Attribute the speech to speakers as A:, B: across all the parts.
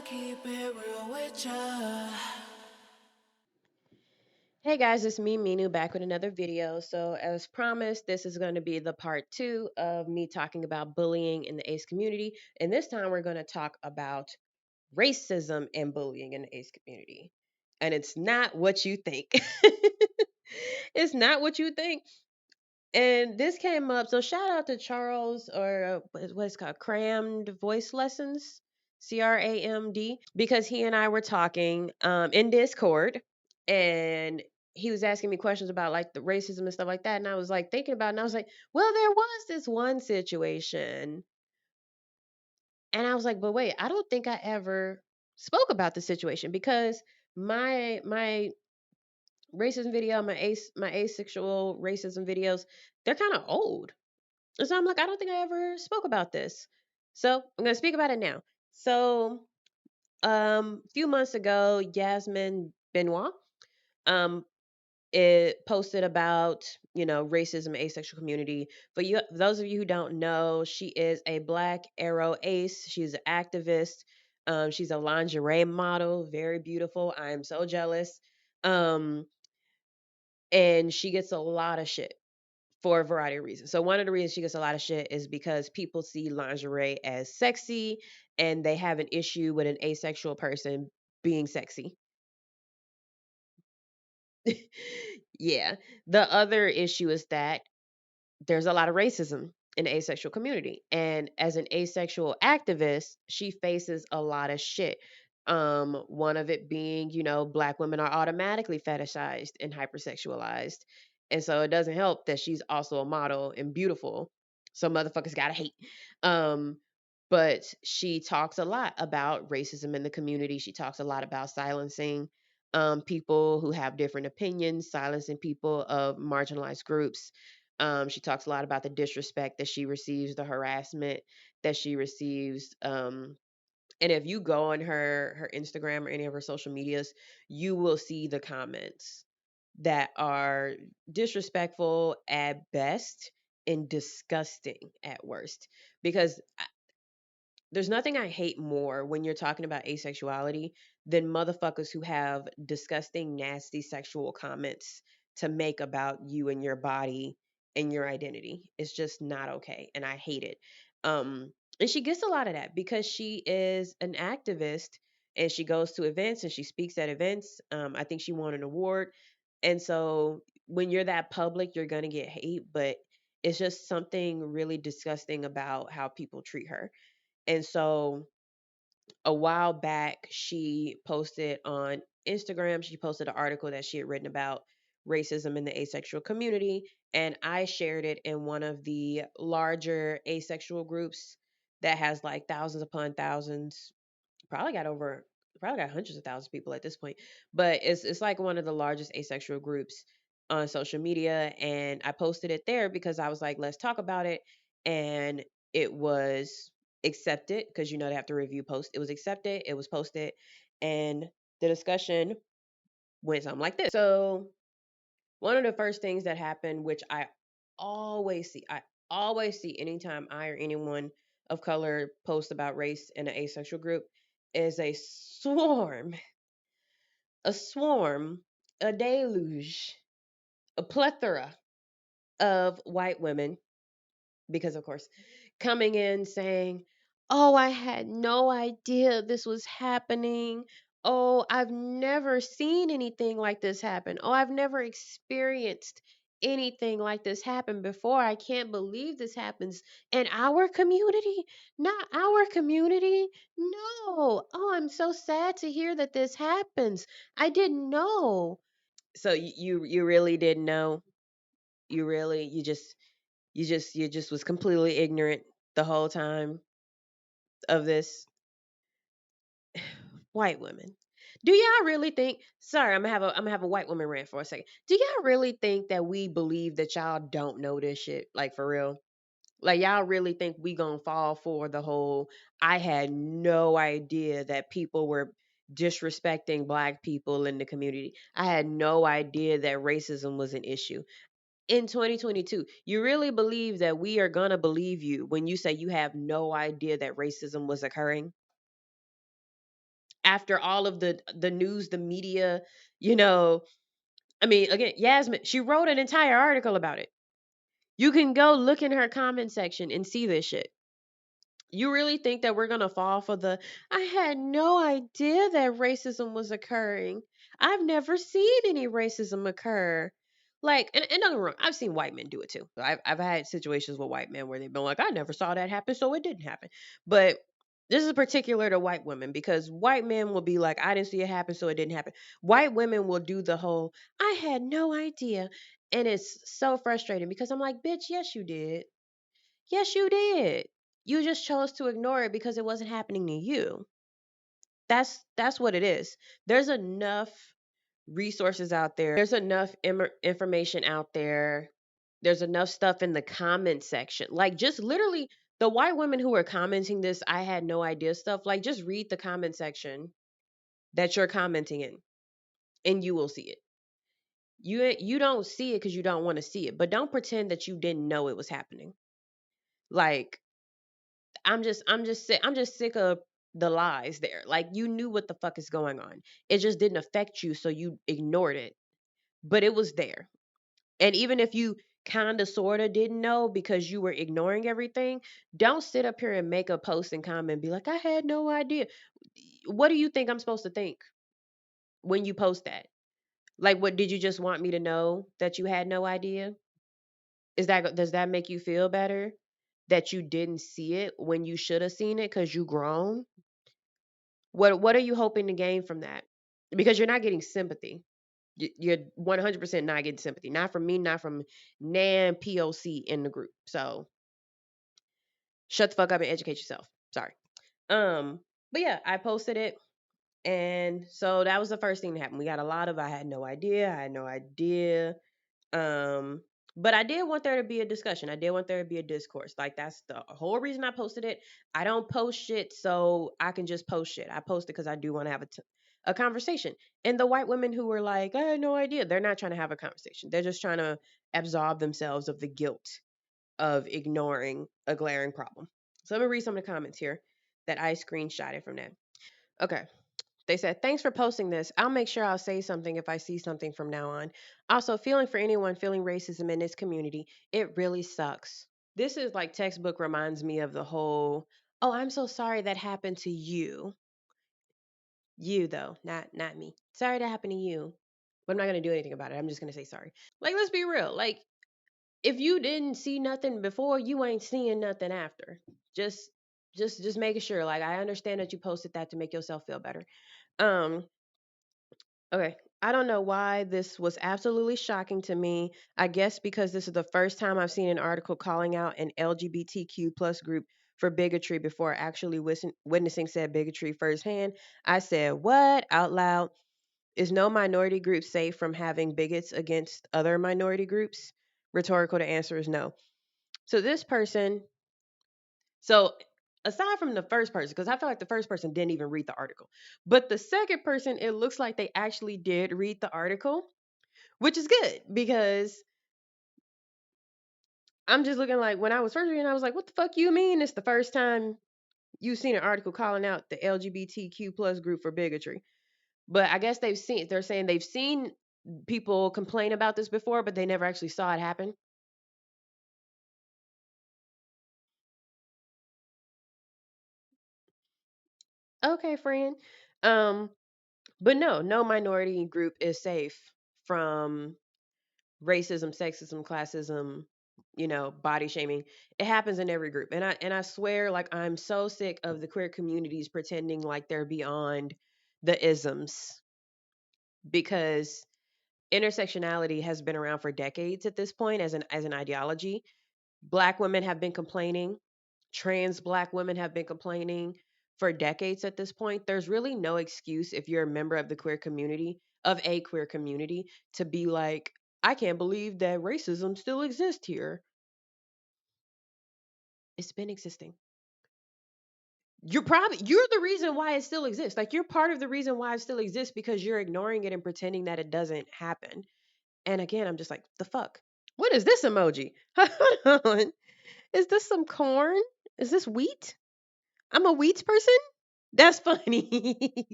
A: keep it real with ya.
B: Hey guys, it's me, Minu, back with another video. So, as promised, this is going to be the part two of me talking about bullying in the ACE community. And this time, we're going to talk about racism and bullying in the ACE community. And it's not what you think. It's not what you think. And this came up. So, shout out to Charles, or what's called Crammed Voice Lessons, CRAMD, because he and I were talking in Discord, and he was asking me questions about like the racism and stuff like that. And I was like thinking about it, and I was like, well, there was this one situation. And I was like, but wait, I don't think I ever spoke about the situation because my racism video, my asexual racism videos, they're kind of old. And so I'm like, I don't think I ever spoke about this. So I'm gonna speak about it now. So a few months ago, Yasmin Benoit um it posted about, racism, asexual community. For you, those of you who don't know, she is a Black Arrow Ace. She's an activist. She's a lingerie model, very beautiful. I am so jealous. Um, and she gets a lot of shit for a variety of reasons. So one of the reasons she gets a lot of shit is because people see lingerie as sexy and they have an issue with an asexual person being sexy. Yeah. The other issue is that there's a lot of racism in the asexual community. And as an asexual activist, she faces a lot of shit. One of it being, black women are automatically fetishized and hypersexualized. And so it doesn't help that she's also a model and beautiful. So motherfuckers gotta hate. Um, but she talks a lot about racism in the community. She talks a lot about silencing people who have different opinions, silencing people of marginalized groups. She talks a lot about the disrespect that she receives, the harassment that she receives. And if you go on her Instagram or any of her social medias, you will see the comments that are disrespectful at best and disgusting at worst. Because there's nothing I hate more when you're talking about asexuality than motherfuckers who have disgusting, nasty sexual comments to make about you and your body and your identity. It's just not okay. And I hate it. And she gets a lot of that because she is an activist and she goes to events and she speaks at events. I think she won an award. And so when you're that public, you're going to get hate, but it's just something really disgusting about how people treat her. And so a while back, she posted on Instagram, she posted an article that she had written about racism in the asexual community. And I shared it in one of the larger asexual groups that has like thousands upon thousands, probably got over, probably got hundreds of thousands of people at this point. But it's like one of the largest asexual groups on social media. And I posted it there because I was like, let's talk about it. And it was accepted because they have to review post. It was accepted, it was posted, and the discussion went something like this. So one of the first things that happened, which I always see anytime I or anyone of color post about race in an asexual group, is a swarm, a deluge, a plethora of white women, because of course, coming in saying, "Oh, I had no idea this was happening. Oh, I've never seen anything like this happen. Oh, I've never experienced anything like this happen before. I can't believe this happens in our community. Not our community. No. Oh, I'm so sad to hear that this happens. I didn't know." So you really didn't know. You just was completely ignorant the whole time of this. White women. Do y'all really think, sorry, I'm gonna have a white woman rant for a second. Do y'all really think that we believe that y'all don't know this shit? Like for real? Like y'all really think we gonna fall for the whole I had no idea that people were disrespecting black people in the community. I had no idea that racism was an issue in 2022. You really believe that we are going to believe you when you say you have no idea that racism was occurring? after all of the news, the media, you know, I mean, again, Yasmin, she wrote an entire article about it. You can go look in her comment section and see this shit. You really think that we're gonna fall for the I had no idea that racism was occurring. I've never seen any racism occur. Like, and don't get me wrong, I've seen white men do it too. I've had situations with white men where they've been like, I never saw that happen, so it didn't happen. But this is particular to white women because white men will be like, I didn't see it happen, so it didn't happen. White women will do the whole, I had no idea. And it's so frustrating because I'm like, bitch, yes, you did. Yes, you did. You just chose to ignore it because it wasn't happening to you. That's what it is. There's enough resources out there. There's enough information out there. There's enough stuff in the comment section. Like just literally the white women who are commenting this I had no idea stuff, like just read the comment section that you're commenting in and you will see it. You don't see it cuz you don't want to see it, but don't pretend that you didn't know it was happening. Like I'm just sick of the lies there. Like you knew what the fuck is going on. It just didn't affect you, so you ignored it. But it was there. And even if you kind of sort of didn't know because you were ignoring everything, don't sit up here and make a post and comment and be like, I had no idea. What do you think I'm supposed to think when you post that? Like, what did you just want me to know that you had no idea? Does that make you feel better that you didn't see it when you should have seen it because you grown? What are you hoping to gain from that? Because you're not getting sympathy. You're 100% not getting sympathy. Not from me, not from Nan POC in the group. So shut the fuck up and educate yourself. Sorry. But yeah, I posted it. And so that was the first thing that happened. We got a lot of I had no idea. I had no idea. Um, but I did want there to be a discussion. I did want there to be a discourse. Like that's the whole reason I posted it. I don't post shit so I can just post shit. I post it because I do want to have a conversation. And the white women who were like, I had no idea, they're not trying to have a conversation. They're just trying to absolve themselves of the guilt of ignoring a glaring problem. So let me read some of the comments here that I screenshotted from that. Okay. They said, thanks for posting this. I'll make sure I'll say something if I see something from now on. Also, feeling for anyone feeling racism in this community, it really sucks. This is like textbook reminds me of the whole, oh, I'm so sorry that happened to you. You though, not me. Sorry that happened to you. But I'm not gonna do anything about it. I'm just gonna say sorry. Like, let's be real. Like, if you didn't see nothing before, you ain't seeing nothing after. Just just making sure. Like, I understand that you posted that to make yourself feel better. Um, Okay. I don't know why this was absolutely shocking to me. I guess because this is the first time I've seen an article calling out an LGBTQ plus group for bigotry before actually witnessing said bigotry firsthand. I said, what? Out loud. Is no minority group safe from having bigots against other minority groups? Rhetorical, the answer is no. So this person, so aside from the first person, because I feel like the first person didn't even read the article, but the second person, it looks like they actually did read the article, which is good because I'm just looking like when I was first reading, I was like, what the fuck you mean? It's the first time you've seen an article calling out the LGBTQ plus group for bigotry. But I guess they're saying they've seen people complain about this before, but they never actually saw it happen. Okay, friend. Um, but no minority group is safe from racism, sexism, classism, body shaming. It happens in every group. And I swear like I'm so sick of the queer communities pretending like they're beyond the isms because intersectionality has been around for decades at this point as an ideology. Black women have been complaining, trans black women have been complaining for decades at this point. There's really no excuse if you're a member of the queer community, of a queer community, to be like, I can't believe that racism still exists here. It's been existing. You're the reason why it still exists. Like you're part of the reason why it still exists because you're ignoring it and pretending that it doesn't happen. And again, I'm just like, the fuck? What is this emoji? Hold on. Is this some corn? Is this wheat? I'm a wheat person? That's funny.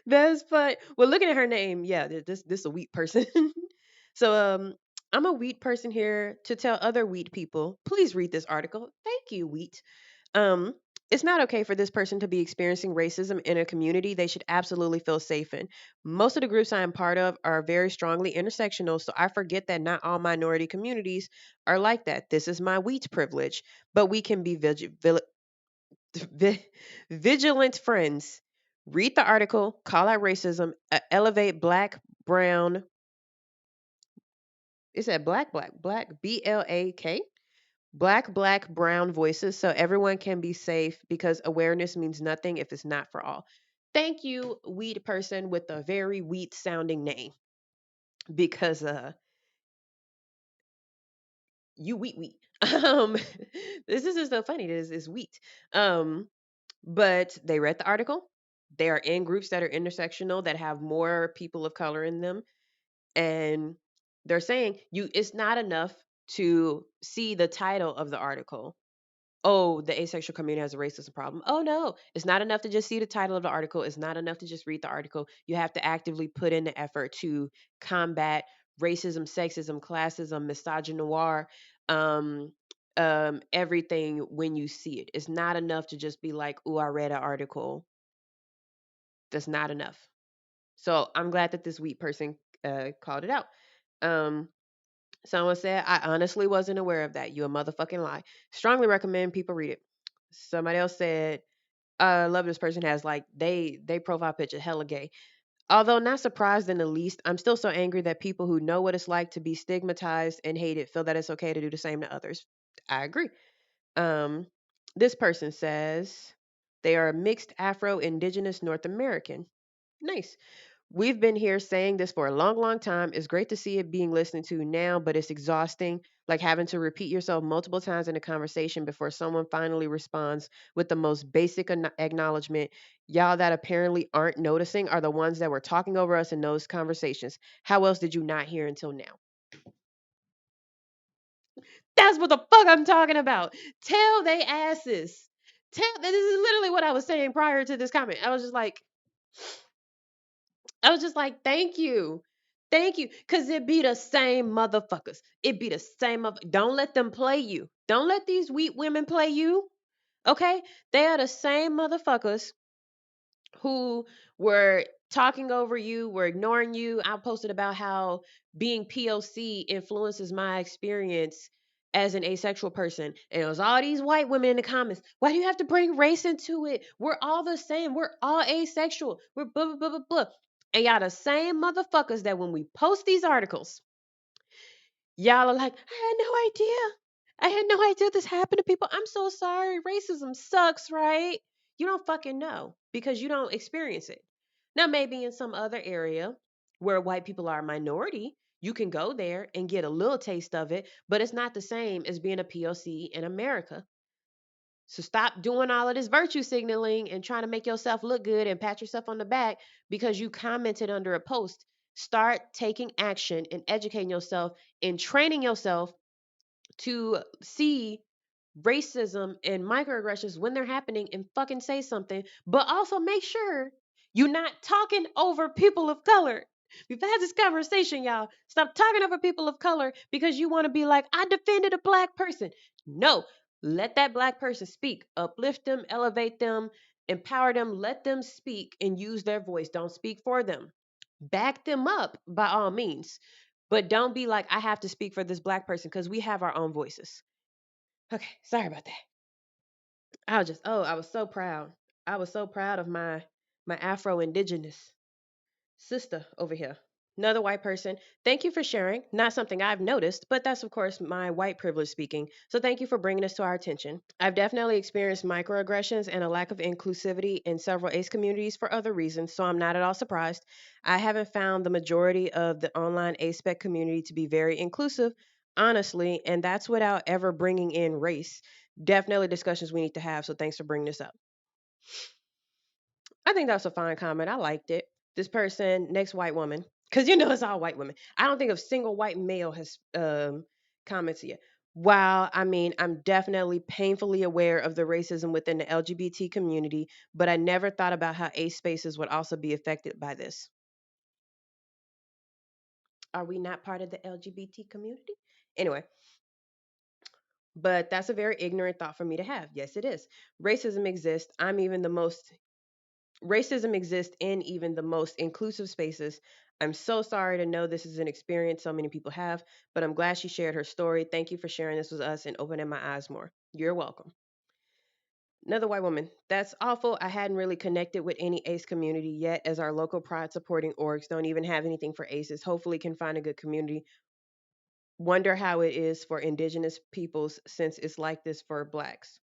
B: That's fun. Well, looking at her name, yeah, this a wheat person. So I'm a wheat person here to tell other wheat people, please read this article. Thank you, wheat. Um, it's not okay for this person to be experiencing racism in a community they should absolutely feel safe in. Most of the groups I am part of are very strongly intersectional, so I forget that not all minority communities are like that. This is my wheat privilege, but we can be vi- vigilant friends. Read the article, call out racism, elevate black, brown, it said black, BLAK, black, brown voices so everyone can be safe because awareness means nothing if it's not for all. Thank you, weed person with a very wheat sounding name because you wheat. Um, this is just so funny. This is wheat. Um, but they read the article. They are in groups that are intersectional that have more people of color in them, and they're saying you it's not enough to see the title of the article. Oh, the asexual community has a racism problem. Oh no, it's not enough to just see the title of the article. It's not enough to just read the article. You have to actively put in the effort to combat racism, sexism, classism, misogynoir, um, everything when you see it. It's not enough to just be like, "Oh, I read an article." That's not enough. So I'm glad that this wheat person called it out. Um, Someone said, I honestly wasn't aware of that. You a motherfucking lie. Strongly recommend people read it. Somebody else said, I love this person has like they profile picture hella gay. Although not surprised in the least, I'm still so angry that people who know what it's like to be stigmatized and hated feel that it's okay to do the same to others. I agree. Um, this person says they are a mixed Afro Indigenous North American. Nice. We've been here saying this for a long, long time. It's great to see it being listened to now, but it's exhausting, like having to repeat yourself multiple times in a conversation before someone finally responds with the most basic acknowledgement. Y'all that apparently aren't noticing are the ones that were talking over us in those conversations. How else did you not hear until now? That's what the fuck I'm talking about. Tell they asses. This is literally what I was saying prior to this comment. I was just like, thank you. Thank you. Cause it be the same motherfuckers. It be the same don't let them play you. Don't let these weak women play you. Okay? They are the same motherfuckers who were talking over you, were ignoring you. I posted about how being POC influences my experience as an asexual person. And it was all these white women in the comments. Why do you have to bring race into it? We're all the same. We're all asexual. We're blah, blah, blah, blah, blah. And y'all the same motherfuckers that when we post these articles, y'all are like, I had no idea. I had no idea this happened to people. I'm so sorry. Racism sucks, right? You don't fucking know because you don't experience it. Now, maybe in some other area where white people are a minority, you can go there and get a little taste of it, but it's not the same as being a POC in America. So stop doing all of this virtue signaling and trying to make yourself look good and pat yourself on the back because you commented under a post. Start taking action and educating yourself and training yourself to see racism and microaggressions when they're happening and fucking say something, but also make sure you're not talking over people of color. We've had this conversation, y'all. Stop talking over people of color because you want to be like, I defended a black person. No, let that black person speak. Uplift them, elevate them, empower them, let them speak and use their voice. Don't speak for them. Back them up by all means. But don't be like, I have to speak for this black person because we have our own voices. Okay, sorry about that. I was so proud. I was so proud of my Afro Indigenous sister over here. Another white person. Thank you for sharing. Not something I've noticed, but that's of course my white privilege speaking. So thank you for bringing this to our attention. I've definitely experienced microaggressions and a lack of inclusivity in several ACE communities for other reasons, so I'm not at all surprised. I haven't found the majority of the online ASPEC community to be very inclusive, honestly, and that's without ever bringing in race. Definitely discussions we need to have, so thanks for bringing this up. I think that's a fine comment. I liked it. This person, next white woman, because you know it's all white women. I don't think a single white male has commented yet. While I mean, I'm definitely painfully aware of the racism within the LGBT community, but I never thought about how ace spaces would also be affected by this. Are we not part of the LGBT community? Anyway, but that's a very ignorant thought for me to have. Yes, it is. Racism exists. I'm even the most Racism exists in even the most inclusive spaces. I'm so sorry to know this is an experience so many people have, but I'm glad she shared her story. Thank you for sharing this with us and opening my eyes more. You're welcome. Another white woman. That's awful. I hadn't really connected with any ACE community yet, as our local pride supporting orgs don't even have anything for ACEs. Hopefully, can find a good community. Wonder how it is for indigenous peoples since it's like this for blacks.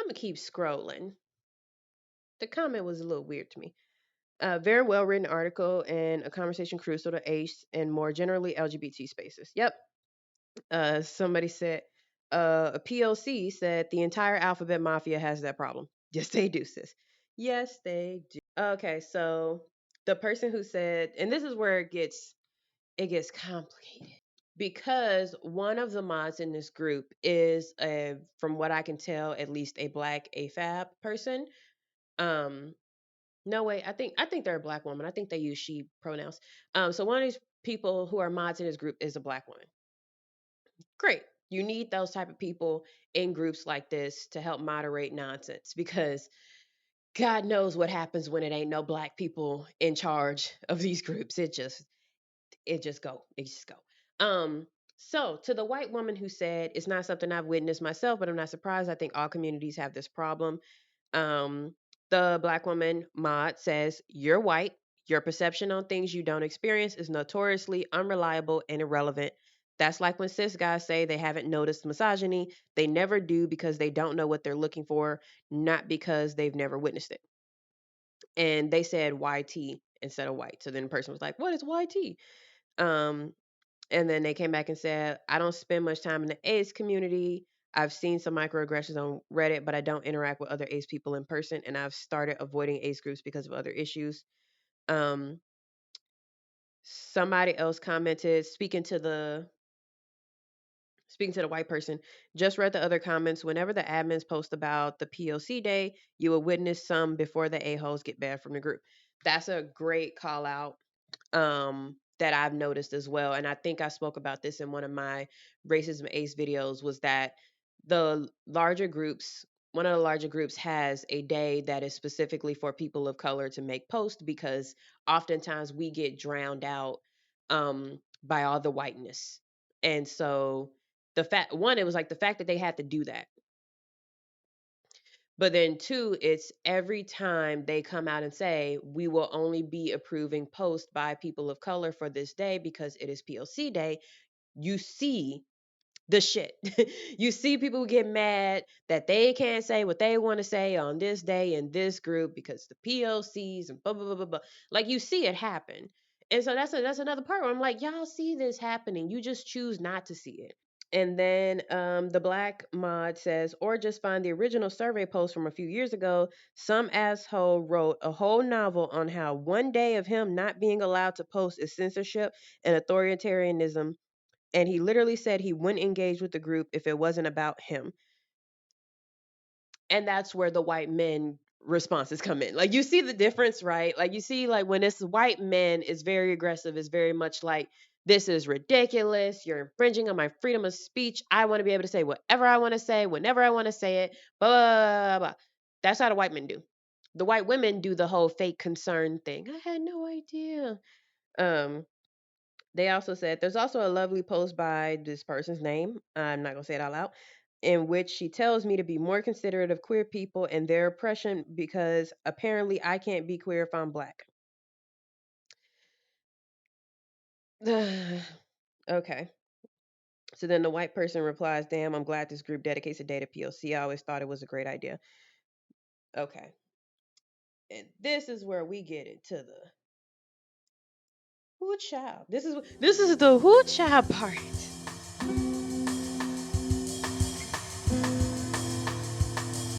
B: I'm gonna keep scrolling. The comment was a little weird to me. Very well written article and a conversation crucial to ACE and more generally LGBT spaces. Yep. Somebody said, a POC said the entire alphabet mafia has that problem. Yes, they do, sis. Yes, they do. Okay, so the person who said, and this is where it gets complicated because one of the mods in this group is from what I can tell, at least a black AFAB person. Um, no way, I think they're a black woman. I think they use she pronouns. So one of these people who are mods in this group is a black woman. Great. You need those type of people in groups like this to help moderate nonsense because God knows what happens when it ain't no black people in charge of these groups. It just go. So to the white woman who said it's not something I've witnessed myself, but I'm not surprised. I think all communities have this problem. Um, the black woman mod says, "You're white. Your perception on things you don't experience is notoriously unreliable and irrelevant. That's like when cis guys say they haven't noticed misogyny. They never do because they don't know what they're looking for, not because they've never witnessed it." And they said YT instead of white. So then the person was like, "What is YT?" Um, and then they came back and said, "I don't spend much time in the AIDS community. I've seen some microaggressions on Reddit, but I don't interact with other AIDS people in person, and I've started avoiding AIDS groups because of other issues." Um, Somebody else commented, speaking to the white person, just read the other comments. Whenever the admins post about the POC day, you will witness some before the a-holes get banned from the group. That's a great call out, that I've noticed as well. And I think I spoke about this in one of my racism ace videos, was that the larger groups, one of the larger groups has a day that is specifically for people of color to make posts because oftentimes we get drowned out, by all the whiteness. And so the fact, one, it was like the fact that they had to do that, but then two, it's every time they come out and say, we will only be approving posts by people of color for this day because it is POC day, you see the shit. You see people get mad that they can't say what they want to say on this day in this group because the POCs and blah blah blah blah blah. Like you see it happen. And so that's another part where I'm like, y'all see this happening. You just choose not to see it. And then the black mod says, or just find the original survey post from a few years ago. Some asshole wrote a whole novel on how one day of him not being allowed to post is censorship and authoritarianism. And he literally said he wouldn't engage with the group if it wasn't about him. And that's where the white men responses come in. Like you see the difference, right? Like you see, like when it's white men, it's very aggressive. It's very much like, this is ridiculous. You're infringing on my freedom of speech. I want to be able to say whatever I want to say, whenever I want to say it. Blah, blah, blah, blah. That's how the white men do. The white women do the whole fake concern thing. I had no idea. Um, they also said there's also a lovely post by this person's name. I'm not gonna say it out loud, in which she tells me to be more considerate of queer people and their oppression because apparently I can't be queer if I'm black. Okay. So then the white person replies, "Damn, I'm glad this group dedicates a day to POC. I always thought it was a great idea." Okay. And this is where we get into the who child. This is the who child part.